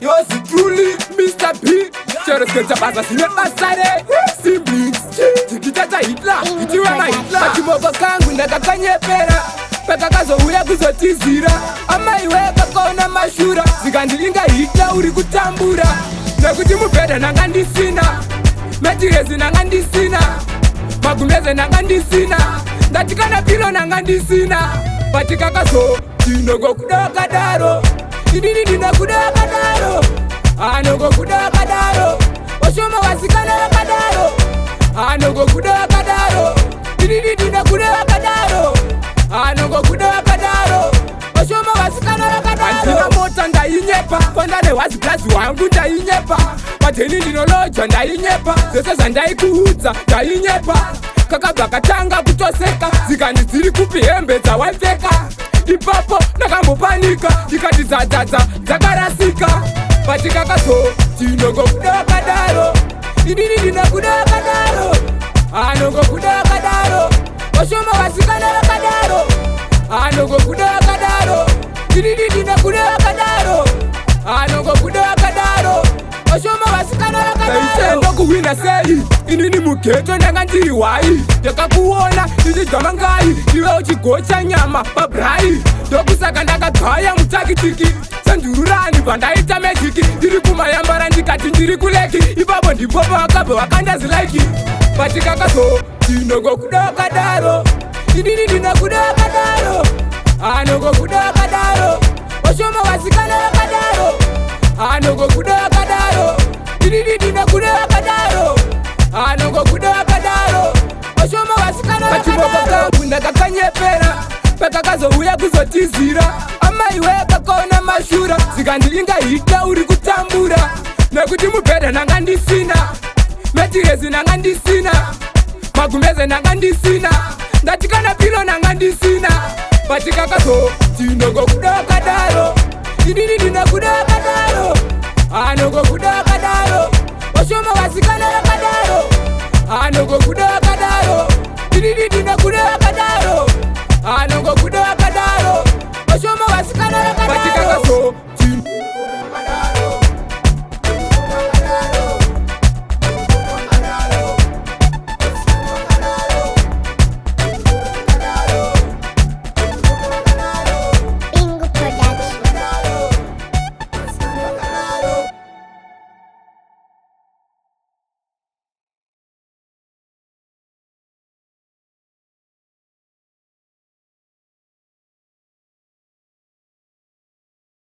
yours truly, Mr. P. Chero sketcha basa sine basare. Siblings, tikitata Hitler, itiwana Hitler. Pachimoko kangu ndakakanyepera. Peka kazouya kuzotizira. Amai weka kona mashura. Zikandilinga Hitler uri kutambura. Nekuti mubhedha nanga ndisina. Metirezi nanga ndisina. Magumeze nanga ndisina. Ndatikana pilo nanga ndisina. Patikakazo ndinongo kudakadaro. Idini ndinokudakadaro. Anongo kudakadaro. Oshoma wasikana wakadaro. Anongo kudakadaro. Idini ndinokudakadaro. Anongo kudakadaro. Oshoma wasikana wakadaro. Andina mota ndainyepa. Fondane waziplazi wangu ndainyepa. Mateni ndinoloja ndainyepa. Zese zandaikuhudza ndainyepa. Kakabva katanga kutoseka. Zikandi dziri kupi hembe dzawaipfeka. Ipapo ndakambopanika. Ndikati dzadzadza dzakarasika. Patikakazo tinongo kudakadaro. Idini ndinokudakadaro. Anongo kudakadaro. Oshoma wasikana wakadaro. Anongo kudakadaro. Idini ndinokudakadaro. Anongo kudakadaro. Oshoma wasikana wakadaro. Ndaisendo kuwina sei. Inini mugeto ndanga ndiri wai. Ndakakuona ndichidzama ngai. Iwe uchigocha nyama pabrai. Ndokusaka ndakagaya mutakitiki. Sandururani pandaita mejiki. Ndiri kumayambara ndikati ndiri kuleki. Ipapo ndipo vakabva vakandazilaiki. Patikakazo tinongo kudakadaro. Idini ndinokudakadaro. Anongo kudakadaro. Oshoma wasikana wakadaro. Anongo kudakadaro. Idini ndinokudakadaro. Anongo kudakadaro. Oshoma wasikana wakadaro. Pachimoko kangu ndakakanyepera. Pakakazouya kuzotizira. Amai weka kona mashura. Zikandilinga Hitler uri kutambura. Nekuti mubhedha nanga ndisina. Metirezi nanga ndisina. Magumeze nanga ndisina. Ndatikana pilo nanga ndisina. Patikakazo tinongo kudakadaro. Idini ndinokudakadaro. Anongo kudakadaro.